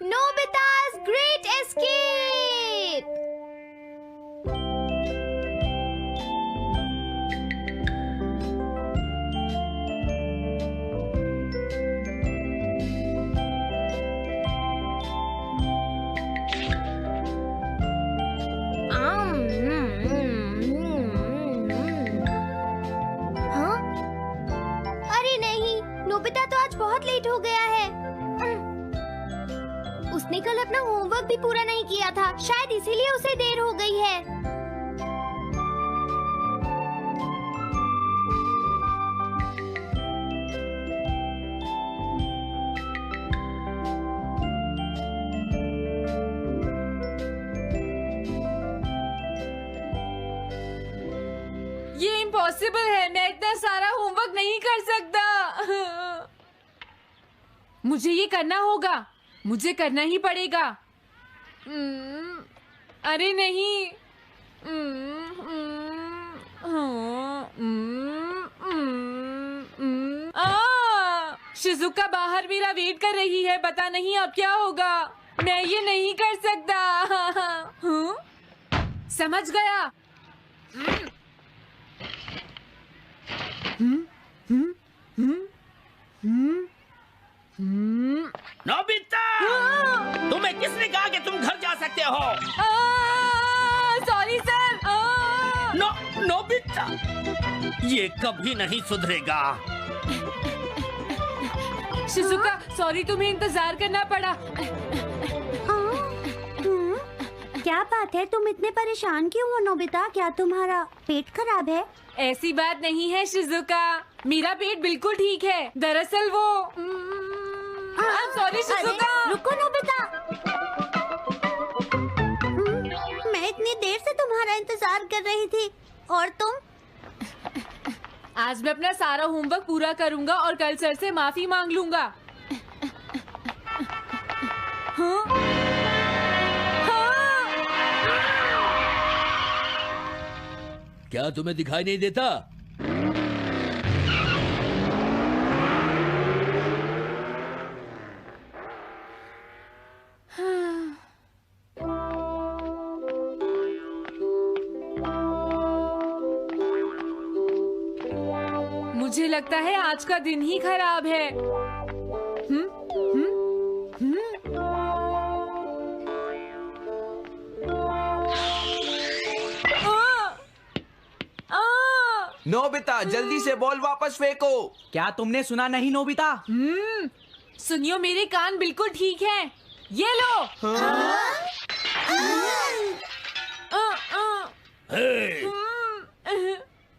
Nobita's Great Escape! हाँ? अरे नहीं, नोबिता तो आज बहुत लेट हो गया है। उसने कल अपना होमवर्क भी पूरा नहीं किया था, शायद इसीलिए उसे देर हो गई है। ये इम्पॉसिबल है, मैं इतना सारा होमवर्क नहीं कर सकता। मुझे ये करना होगा, मुझे करना ही पड़ेगा। अरे नहीं। शिजुका बाहर मेरा वेट कर रही है, पता नहीं अब क्या होगा। मैं ये नहीं कर सकता। समझ गया। नोबिता, तुम्हें किसने कहा कि तुम घर जा सकते हो? Sorry sir. नोबिता, ये कभी नहीं सुधरेगा। शिजुका, सॉरी तुम्हें इंतजार करना पड़ा। क्या बात है, तुम इतने परेशान क्यों हो नोबिता? क्या तुम्हारा पेट खराब है? ऐसी बात नहीं है शिजुका, मेरा पेट बिल्कुल ठीक है। दरअसल वो सॉरी शिजुका। रुको नोबिता, मैं इतनी देर से तुम्हारा इंतजार कर रही थी और तुम? आज मैं अपना सारा होमवर्क पूरा करूंगा और कल सर से माफी मांग लूंगा। हाँ? हाँ? क्या तुम्हें दिखाई नहीं देता? मुझे लगता है आज का दिन ही खराब है। नोबिता, जल्दी से बॉल वापस फेंको। क्या तुमने सुना नहीं नोबिता? सुनियो, मेरे कान बिल्कुल ठीक हैं। ये लो।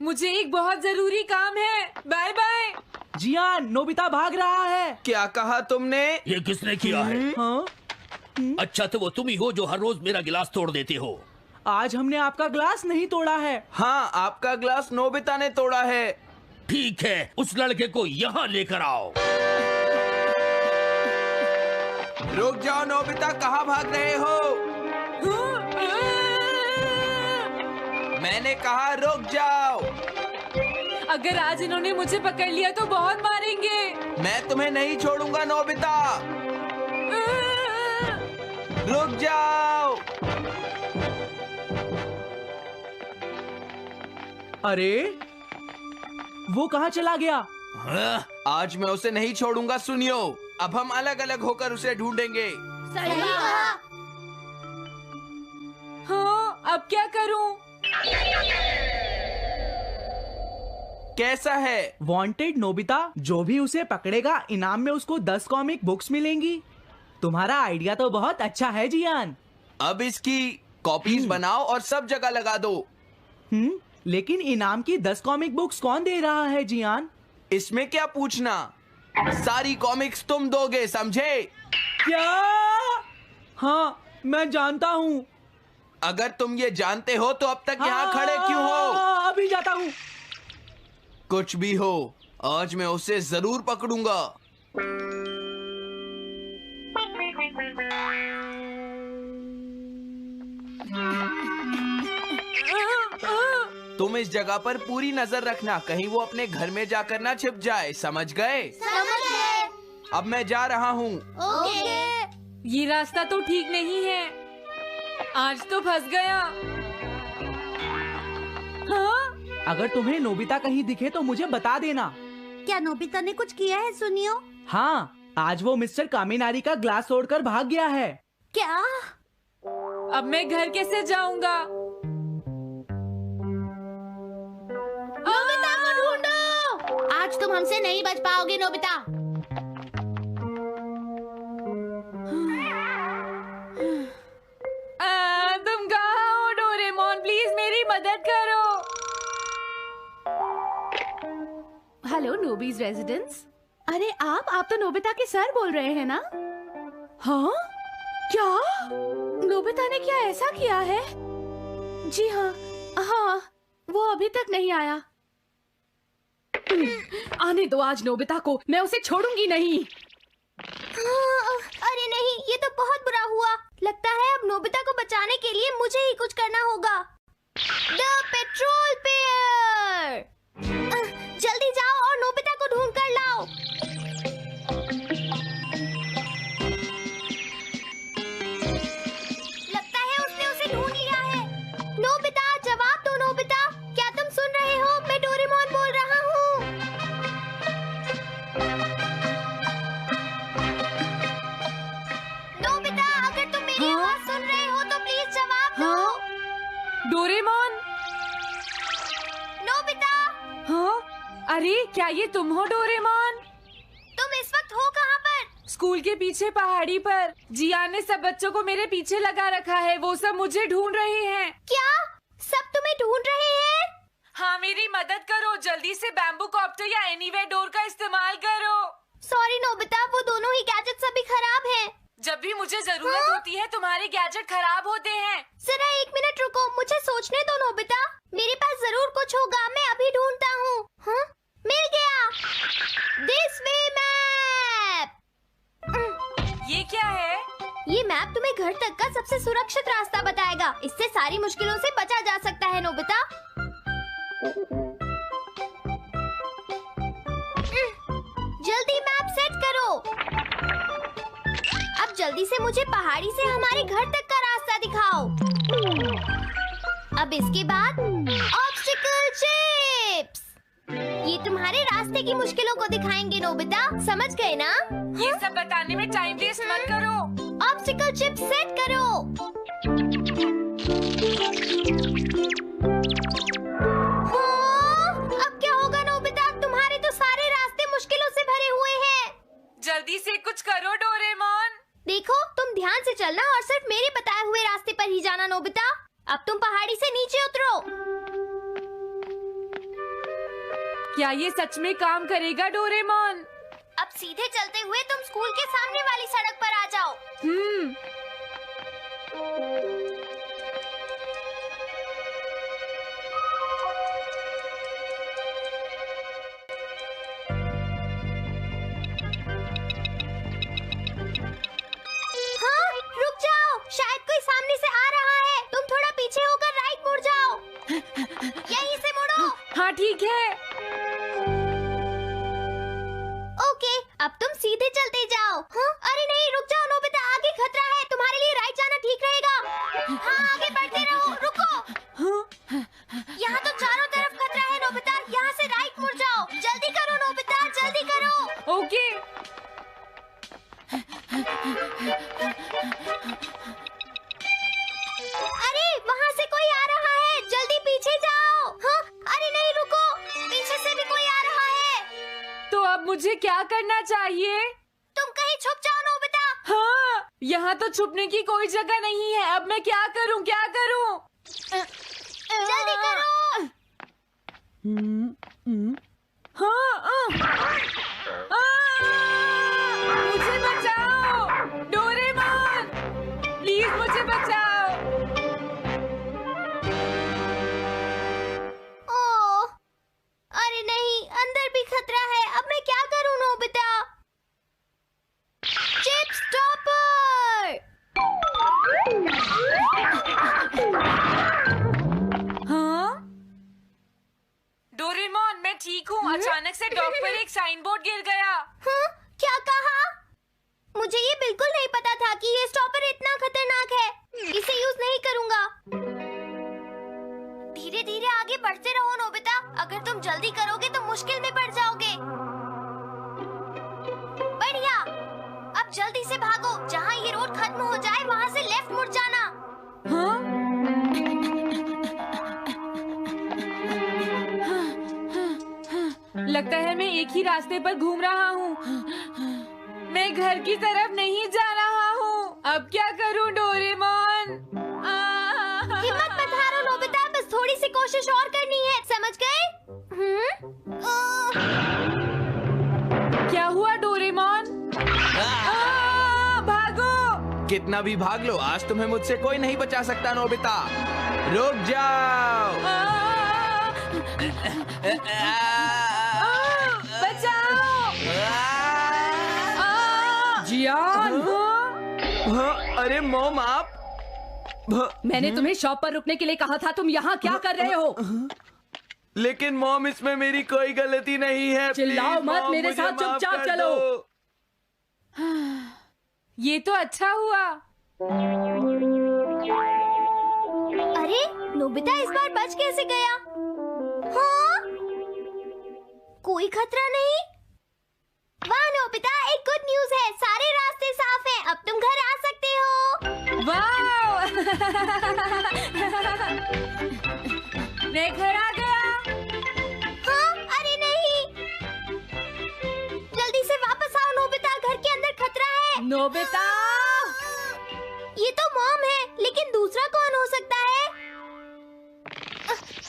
मुझे एक बहुत जरूरी काम है। Bye bye. जियान, नोबिता भाग रहा है। क्या कहा तुमने? ये किसने किया है? हाँ? अच्छा, तो वो तुम ही हो जो हर रोज मेरा गिलास तोड़ देते हो। आज हमने आपका ग्लास नहीं तोड़ा है। हाँ, आपका ग्लास नोबिता ने तोड़ा है। ठीक है, उस लड़के को यहाँ लेकर आओ। रुक जाओ नोबिता, कहाँ भाग रहे हो? मैंने कहा रुक जाओ। अगर आज इन्होंने मुझे पकड़ लिया तो बहुत मारेंगे। मैं तुम्हें नहीं छोड़ूंगा नोबिता, रुक जाओ। अरे वो कहाँ चला गया? आज मैं उसे नहीं छोड़ूंगा। सुनियो, अब हम अलग अलग होकर उसे ढूंढेंगे। सही कहा। हाँ, अब क्या करूं? कैसा है? वांटेड नोबिता, जो भी उसे पकड़ेगा इनाम में उसको 10 कॉमिक बुक्स मिलेंगी। तुम्हारा आइडिया तो बहुत अच्छा है जियान। अब इसकी कॉपीज बनाओ और सब जगह लगा दो। लेकिन इनाम की 10 कॉमिक बुक्स कौन दे रहा है जियान? इसमें क्या पूछना, सारी कॉमिक्स तुम दोगे, समझे? क्या? हाँ, मैं जानता हूँ। अगर तुम ये जानते हो तो अब तक यहाँ खड़े क्यों हो? अभी जाता हूँ। कुछ भी हो, आज मैं उसे जरूर पकड़ूंगा। तुम इस जगह पर पूरी नजर रखना, कहीं वो अपने घर में जाकर ना छिप जाए, समझ गए? समझ गए। अब मैं जा रहा हूँ। ओके। ये रास्ता तो ठीक नहीं है। आज तो फंस गया। हाँ? अगर तुम्हें नोबिता कहीं दिखे तो मुझे बता देना। क्या नोबिता ने कुछ किया है सुनियो? हाँ, आज वो मिस्टर कामिनारी का ग्लास तोड़कर भाग गया है। क्या? अब मैं घर कैसे जाऊंगा? नोबिता को ढूंढो। आज तुम हमसे नहीं बच पाओगे नोबिता। तुम कहाँ हो डोरेमोन? प्लीज मेरी मदद करो। हेलो नोबीज रेजिडेंस। अरे आप तो नोबिता के सर बोल रहे हैं ना? हाँ? क्या? नोबिता ने क्या ऐसा किया है? जी हाँ, हाँ, वो अभी तक नहीं आया। आने दो आज नोबिता को, मैं उसे छोड़ूंगी नहीं। अरे नहीं, ये तो बहुत बुरा हुआ। लगता है अब नोबिता को बचाने के लिए मुझे ही कुछ करना होगा। द पेट्रोल पेयर, जल्दी जाओ और नोबिता को ढूंढ कर लाओ। लगता है उसने उसे ढूंढ लिया है। नोबिता, जवाब दो नोबिता, क्या तुम सुन रहे हो? मैं डोरेमोन बोल रहा हूँ। नोबिता, अगर तुम मेरी आवाज सुन रहे हो तो प्लीज जवाब दो। डोरेमोन? नोबिता, हाँ? अरे क्या ये तुम हो डोरेमोन? तुम इस वक्त हो कहाँ पर? स्कूल के पीछे पहाड़ी पर। जियान ने सब बच्चों को मेरे पीछे लगा रखा है। वो सब मुझे ढूंढ रहे हैं। क्या सब तुम्हें ढूंढ रहे हैं? हाँ, मेरी मदद करो। जल्दी से बैम्बू कॉप्टर या एनीवेयर डोर का इस्तेमाल करो। सॉरी नोबिता, वो दोनों ही गैजेट्स अभी खराब हैं। जब भी मुझे जरूरत होती है तुम्हारे गैजेट खराब होते हैं। जरा 1 मिनट रुको, मुझे सोचने दो नोबिता। मेरे पास जरूर कुछ होगा, मैं अभी ढूंढता हूँ। हाँ? मिल गया। This way map. ये क्या है? ये मैप तुम्हें घर तक का सबसे सुरक्षित रास्ता बताएगा। इससे सारी मुश्किलों से बचा जा सकता है नोबिता। जल्दी मैप सेट करो। अब जल्दी से मुझे पहाड़ी से हमारे घर तक का रास्ता दिखाओ। अब इसके बाद ऑब्स्टिकल चिप्स। ये तुम्हारे रास्ते की मुश्किलों को दिखाएंगे नोबिता, समझ गए ना? ये सब बताने में टाइम वेस्ट मत करो। ऑब्स्टिकल चिप्स सेट करो। हाँ, अब क्या होगा नोबिता? तुम्हारे तो सारे रास्ते मुश्किलों से भरे हुए हैं। जल्दी से कुछ करो डोरेमोन। देखो, तुम ध्यान से चलना और सिर्फ मेरे बताए हुए रास्ते पर ही जाना नोबिता। अब तुम पहाड़ी से नीचे उतरो। क्या ये सच में काम करेगा डोरेमोन? अब सीधे चलते हुए तुम स्कूल के सामने वाली सड़क पर आ जाओ। हाँ, रुक जाओ, शायद कोई सामने से आ रहा है। तुम थोड़ा पीछे होकर राइट मुड़ जाओ। यहीं से मुड़ो। हाँ ठीक है। ओके, अब तुम सीधे चलते जाओ। हाँ? अरे नहीं, रुक जाओ नोबिता, आगे खतरा है। तुम्हारे लिए राइट जाना ठीक रहेगा। हाँ, आगे बढ़ते रहो। रुको, यहाँ तो चारों तरफ खतरा है नोबिता। यहाँ से राइट मुड़ जाओ। जल्दी करो नोबिता, जल्दी करो। ओके। अरे वहाँ से कोई आ रहा है, जल्दी पीछे जाओ। हाँ? अरे नहीं, रुको, पीछे से भी कोई आ रहा है। तो अब मुझे क्या करना चाहिए? तुम कहीं छुप जाओ नोबिता। हाँ, यहाँ तो छुपने की कोई जगह नहीं है। अब मैं क्या करूँ, क्या करूँ? जल्दी करो। हाँ, मुझे बचाओ डोरेमोन, प्लीज मुझे बचाओ। ओह, अरे नहीं, अंदर भी खतरा है। अब मैं क्या करूं नोबिता? Chip stopper. हाँ? डोरेमोन, मैं ठीक हूँ। अचानक से डॉक पर एक साइन बोर्ड गिर गया। हाँ? क्या कहा? मुझे ये बिल्कुल नहीं पता था कि ये बढ़ते रहो नोबिता। अगर तुम जल्दी करोगे तो मुश्किल में पड़ जाओगे। बढ़िया, अब जल्दी से भागो। जहाँ ये रोड खत्म हो जाए वहाँ से लेफ्ट मुड़ जाना। हाँ? लगता है मैं एक ही रास्ते पर घूम रहा हूँ। मैं घर की तरफ नहीं जा रहा हूँ। अब क्या करूँ डोरेमोन? हिम्मत मत हारो नोबिता, बस थोड़ी सी कोशिश और करनी है, समझ गए? क्या हुआ डोरेमोन? भागो! कितना भी भाग लो, आज तुम्हें मुझसे कोई नहीं बचा सकता नोबिता। रुक जाओ। बचाओ! जियान! हाँ, अरे मॉम आप। मैंने तुम्हें शॉप पर रुकने के लिए कहा था, तुम यहाँ क्या कर रहे हो? लेकिन मॉम इसमें मेरी कोई गलती नहीं है। चिल्लाओ प्लीज, मत, मॉम, मेरे मुझे साथ माफ चुपचाप कर चलो। दो। ये तो अच्छा हुआ। अरे नोबिता इस बार बच कैसे गया? हाँ? कोई खतरा नहीं? वाह नोबिता, एक गुड न्यूज़ है, सारे रास्ते साफ हैं, अब तुम घर आ सकते हो। वाओ! मैं घर आ गया। हाँ? अरे नहीं, जल्दी से वापस आओ नोबिता, घर के अंदर खतरा है। नोबिता! ये तो मॉम है, लेकिन दूसरा कौन हो सकता है?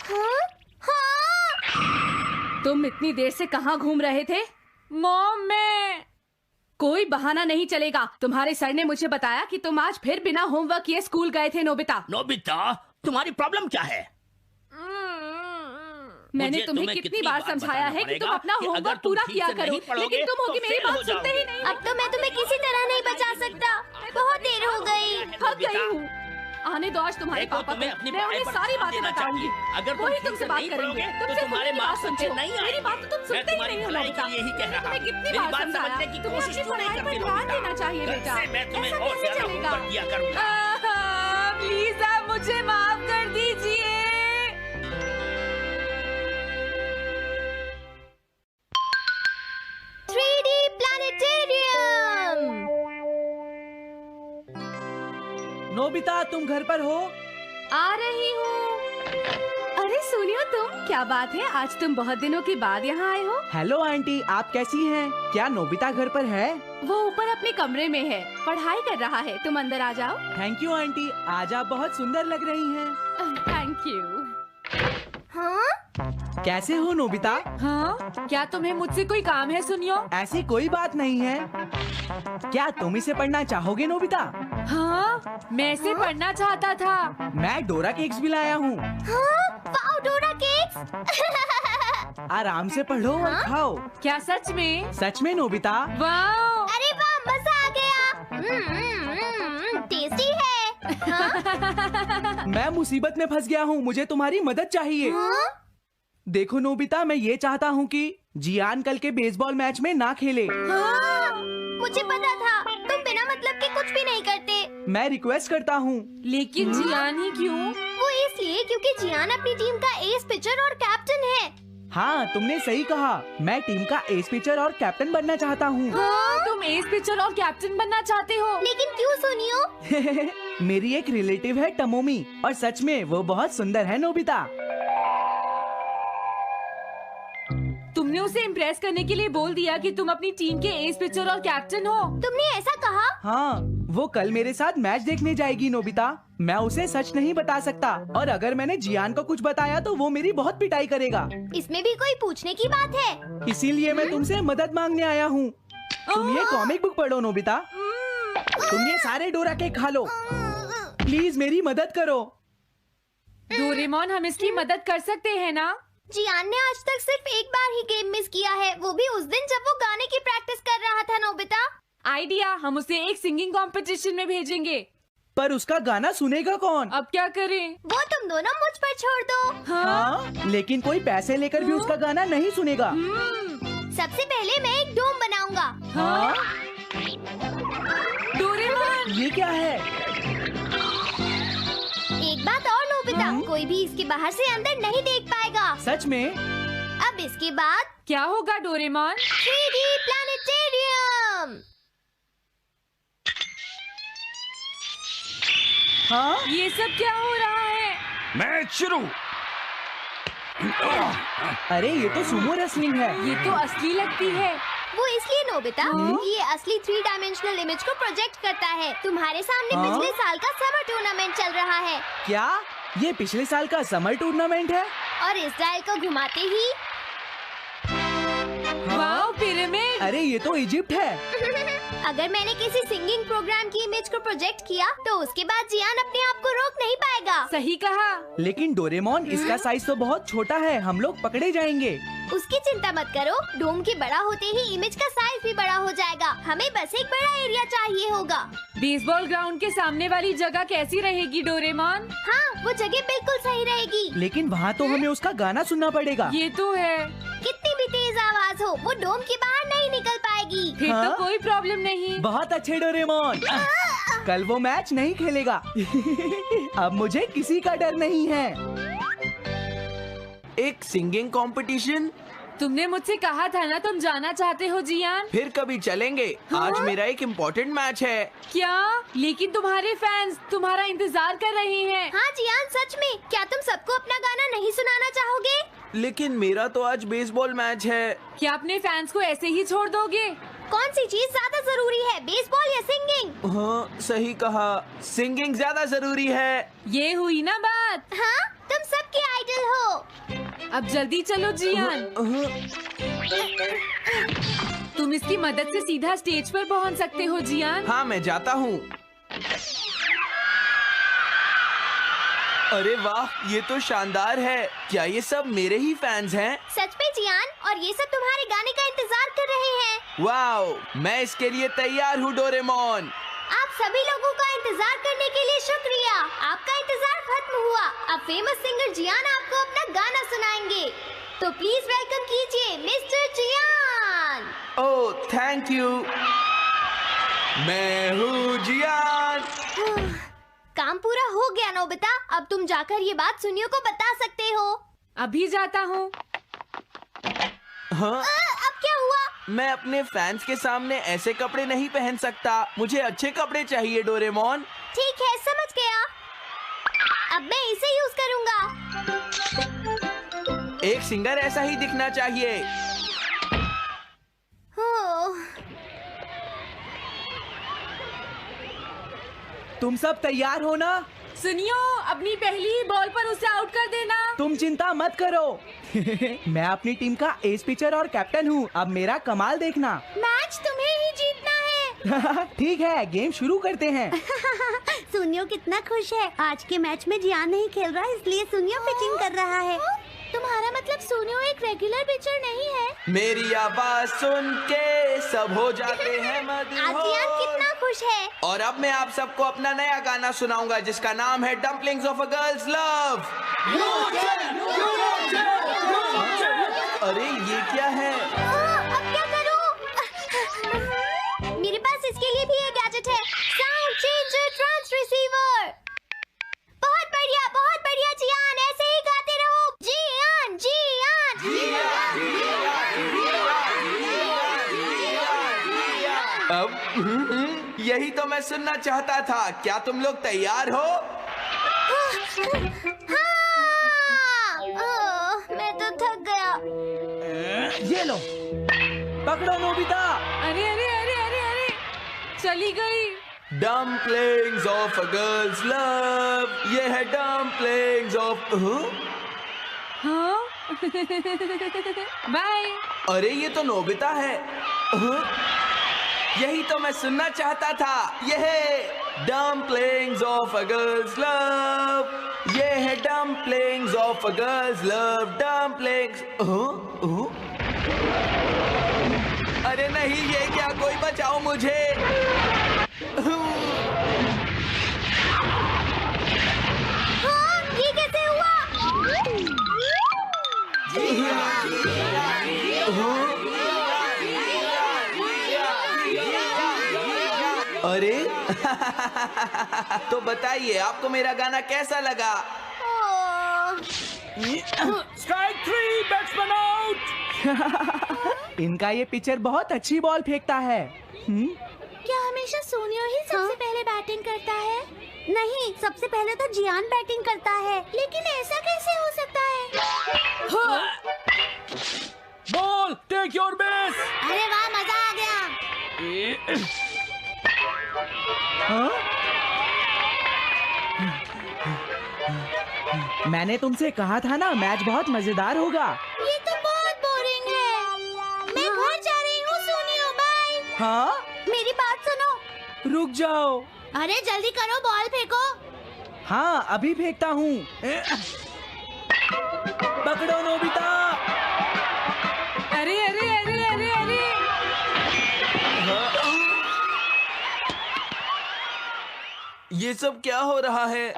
हाँ? हाँ? तुम इतनी देर से कहाँ घूम रहे थे? मॉम मैं कोई बहाना नहीं चलेगा। तुम्हारे सर ने मुझे बताया कि तुम आज फिर बिना होमवर्क किए स्कूल गए थे नोबिता। नोबिता, तुम्हारी प्रॉब्लम क्या है? मैंने मुझे तुम्हें कितनी बार समझाया है कि तुम अपना कि अगर होमवर्क तुम पूरा ठीक किया से करो, नहीं पढ़ोगे, लेकिन तुम होगी तो मेरी फेल हो बात सुनते ही जाओगे। नहीं। अब तो मैं तुम्हें किसी तरह नहीं बचा सकता, बहुत देर हो गई। थक गई हूँ। आने दो आज तुम्हारे देखो, पापा तुम्हें को, अपनी मैं पढ़ाई उन्हें पर सारी ध्यान बातें देना बताऊंगी। चाहिए। अगर तुम वही ठीक तुमसे से बात नहीं करेंगे। पढ़ोगे, तो तुमसे तुम्हारे मेरी मार्क्स बात अच्छे सुनते हो। नहीं मेरी आएंगे। बात तो तुम मैं सुनते ही तुम्हारी नहीं हो भलाई नोबिता। के लिए ही कह मैंने रहा तुम्हें हूँ। कितनी मेरी बार बात समझाया, समझने की तुम्हें कोशिश अपनी क्यों नहीं पढ़ाई पर करती ध्यान नोबिता? देना चाहिए कल बेटा। से मैं तुम्हें ऐसा और कैसे ज्यादा चलेगा? होमवर्क दिया करूंगा। प्लीज आप मुझे माफ कर दीजिए। 3D planetarium. नोबिता तुम घर पर हो? आ रही हूँ। अरे सुनियो तुम, क्या बात है, आज तुम बहुत दिनों के बाद यहाँ आए हो। हेलो आंटी, आप कैसी हैं? क्या नोबिता घर पर है? वो ऊपर अपने कमरे में है, पढ़ाई कर रहा है। तुम अंदर आ जाओ। थैंक यू आंटी, आज आप बहुत सुंदर लग रही हैं। Thank you. हाँ? कैसे हो नोबिता? हाँ? क्या तुम्हें मुझसे कोई काम है सुनियो? ऐसी कोई बात नहीं है। क्या तुम इसे पढ़ना चाहोगे नोबिता? हाँ? मैं इसे पढ़ना चाहता था। मैं डोरा केक्स भी लाया हूँ। हाँ? वाओ, डोरा केक्स। आराम से पढ़ो और खाओ। क्या सच में? सच में नोबिता? वाओ! अरे वाह, मजा आ गया। टेस्टी है। हाँ? मैं मुसीबत में फंस गया हूँ, मुझे तुम्हारी मदद चाहिए। हाँ? देखो नोबिता, मैं ये चाहता हूँ कि जियान कल के बेसबॉल मैच में ना खेले। हाँ? मुझे पता था, तुम बिना मतलब के कुछ भी नहीं करते। मैं रिक्वेस्ट करता हूँ। लेकिन जियान ही क्यों? वो इसलिए क्योंकि जियान अपनी टीम का एस पिचर और कैप्टन है। हाँ, तुमने सही कहा। मैं टीम का एस पिचर और कैप्टन बनना चाहता हूँ। हाँ? तुम एस पिचर और कैप्टन बनना चाहते हो? लेकिन क्यों सुनियो? मेरी एक रिलेटिव है टमोमी, और सच में वो बहुत सुंदर है नोबिता। तुमने उसे इम्प्रेस करने के लिए बोल दिया कि तुम अपनी टीम के एस पिचर और कैप्टन हो। तुमने ऐसा कहा? हाँ, वो कल मेरे साथ मैच देखने जाएगी नोबिता। मैं उसे सच नहीं बता सकता, और अगर मैंने जियान को कुछ बताया तो वो मेरी बहुत पिटाई करेगा। इसमें भी कोई पूछने की बात है? इसीलिए मैं तुमसे मदद मांगने आया हूँ। तुम ये कॉमिक बुक पढ़ो नोबिता। तुम ये सारे डोरा केक खा लो। प्लीज मेरी मदद करो। डोरेमोन, हम इसकी मदद कर सकते हैं ना? जियान ने आज तक सिर्फ एक बार ही गेम मिस किया है, वो भी उस दिन जब वो गाने की प्रैक्टिस कर रहा था। नोबिता, आइडिया, हम उसे एक सिंगिंग कंपटीशन में भेजेंगे। पर उसका गाना सुनेगा कौन? अब क्या करें? वो तुम दोनों मुझ पर छोड़ दो। हाँ, लेकिन कोई पैसे लेकर भी उसका गाना नहीं सुनेगा। सबसे पहले मैं एक डोम बनाऊंगा। हाँ? डोरेमोन! ये क्या है? एक बात और नोबिता, कोई भी इसके बाहर से अंदर नहीं देख पाएगा। सच में? अब इसके बाद क्या होगा डोरेमोन? 3D planetarium. हाँ? ये सब क्या हो रहा है? मैच शुरू। अरे ये तो सुमो रेसलिंग है। ये तो असली लगती है। वो इसलिए नोबिता, ये असली 3 डायमेंशनल इमेज को प्रोजेक्ट करता है। तुम्हारे सामने हाँ? पिछले साल का समर टूर्नामेंट चल रहा है क्या ये पिछले साल का समर टूर्नामेंट है? और इस डायल को घुमाते ही वाओ, पिरामिड। अरे ये तो इजिप्ट है। अगर मैंने किसी सिंगिंग प्रोग्राम की इमेज को प्रोजेक्ट किया तो उसके बाद जियान अपने आप को रोक नहीं पाएगा। सही कहा। लेकिन डोरेमोन इसका साइज तो बहुत छोटा है, हम लोग पकड़े जाएंगे। उसकी चिंता मत करो, डोम के बड़ा होते ही इमेज का साइज भी बड़ा हो जाएगा। हमें बस एक बड़ा एरिया चाहिए होगा। बेसबॉल ग्राउंड के सामने वाली जगह कैसी रहेगी डोरेमोन? हाँ, वो जगह बिल्कुल सही रहेगी। लेकिन वहाँ तो हमें उसका गाना सुनना पड़ेगा। ये तो है। कितनी भी तेज आवाज हो, वो डोम के बाहर नहीं निकल पाएगी। फिर हाँ? तो कोई प्रॉब्लम नहीं। बहुत अच्छे डोरेमोन। कल वो मैच नहीं खेलेगा। अब मुझे किसी का डर नहीं है। एक सिंगिंग कंपटीशन? तुमने मुझसे कहा था ना तुम जाना चाहते हो जियान। फिर कभी चलेंगे। आज मेरा एक इम्पोर्टेंट मैच है। क्या? लेकिन तुम्हारे फैंस तुम्हारा इंतजार कर रहे हैं। हाँ जियान, सच में। क्या तुम सबको अपना गाना नहीं सुनाना चाहोगे? लेकिन मेरा तो आज बेसबॉल मैच है। क्या अपने फैंस को ऐसे ही छोड़ दोगे? कौन सी चीज ज्यादा जरूरी है, बेसबॉल या सिंगिंग? हाँ, सही कहा। सिंगिंग ज्यादा जरूरी है। ये हुई ना बात। हाँ, तुम सबके आइडल हो। अब जल्दी चलो जियान। तुम इसकी मदद से सीधा स्टेज पर पहुंच सकते हो जियान। हाँ, मैं जाता हूँ। अरे वाह, ये तो शानदार है। क्या ये सब मेरे ही फैंस हैं? सच में जियान, और ये सब तुम्हारे गाने का इंतजार कर रहे हैं। वाओ, मैं इसके लिए तैयार हूँ डोरेमोन। आप सभी लोगों का इंतजार करने के लिए शुक्रिया। आपका इंतजार खत्म हुआ। अब फेमस सिंगर जियान आपको अपना गाना सुनाएंगे। तो प्लीज वेलकम कीजिए mister Jian. Oh, thank you. मैं हूँ जियान। काम पूरा हो गया नोबिता। अब तुम जाकर ये बात सुनियो को बता सकते हो। अभी जाता हूँ। हाँ, अब क्या हुआ? मैं अपने फैंस के सामने ऐसे कपड़े नहीं पहन सकता। मुझे अच्छे कपड़े चाहिए डोरेमोन। ठीक है, समझ गया। अब मैं इसे यूज करूंगा। एक सिंगर ऐसा ही दिखना चाहिए। तुम सब तैयार हो ना? सुनियो, अपनी पहली ही बॉल पर उसे आउट कर देना। तुम चिंता मत करो। मैं अपनी टीम का एस पिचर और कैप्टन हूँ। अब मेरा कमाल देखना। मैच तुम्हें ही जीतना है। ठीक है, गेम शुरू करते हैं। सुनियो कितना खुश है। आज के मैच में जियान नहीं खेल रहा, इसलिए सुनियो पिचिंग कर रहा है। तुम्हारा मतलब सुनियो एक रेगुलर पिचर नहीं है? मेरी आवाज सुन के सब हो जाते हैं आज जियान कितना मदहोश। खुश है। और अब मैं आप सबको अपना नया गाना सुनाऊंगा जिसका नाम है dumplings of a girls love. अरे ये क्या है? अब क्या करूं? मेरे पास इसके लिए भी एक गैजेट है, साउंड चेंजर ट्रांस रिसीवर। बहुत बढ़िया जियान, ऐसे ही गाते रहो। जियान अब यही तो मैं सुनना चाहता था। क्या तुम लोग तैयार हो? मैं तो थक गया। ये लो, पकड़ो नोबिता। अरे अरे अरे अरे अरे, चली गई। Dumplings of a girls love. ये है डम्पलिंग्स ऑफ। हाँ? बाय। अरे ये तो नोबिता है। यही तो मैं सुनना चाहता था। ये है dumplings of a girls love. ये है dumplings of a girls love. Dumplings. अरे नहीं, ये क्या? कोई बचाओ मुझे। ये कैसे हुआ? अरे तो बताइए, आपको मेरा गाना कैसा लगा? Strike 3, batsman out. इनका ये पिचर बहुत अच्छी बॉल फेंकता है। क्या हमेशा सोनियो ही सबसे पहले बैटिंग करता है? नहीं, सबसे पहले तो जियान बैटिंग करता है। लेकिन ऐसा कैसे हो सकता है? Ball, take your base. अरे वाह, मजा आ गया। हाँ? मैंने तुमसे कहा था ना, मैच बहुत मजेदार होगा। ये तो बहुत बोरिंग है। मैं घर जा रही हूँ सोनियो, बाय। हाँ? मेरी बात सुनो। रुक जाओ। अरे जल्दी करो, बॉल फेंको। हाँ, अभी फेंकता हूँ। पकड़ो नोबिता। अरे अरे अरे अरे अरे ये सब क्या हो रहा है?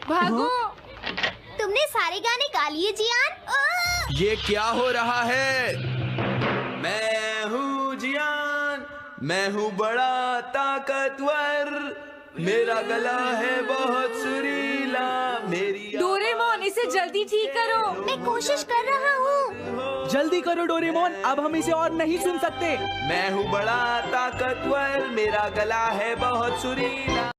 भागो। तुमने सारे गाने गा लिए जियान? ये क्या हो रहा है? मैं हूँ जियान, मैं हूँ बड़ा ताकतवर, मेरा गला है बहुत सुरीला, मेरी डोरेमोन, इसे जल्दी ठीक करो। मैं कोशिश कर रहा हूँ। जल्दी करो डोरेमोन, अब हम इसे और नहीं सुन सकते। मैं हूँ बड़ा ताकतवर, मेरा गला है बहुत सुरीला।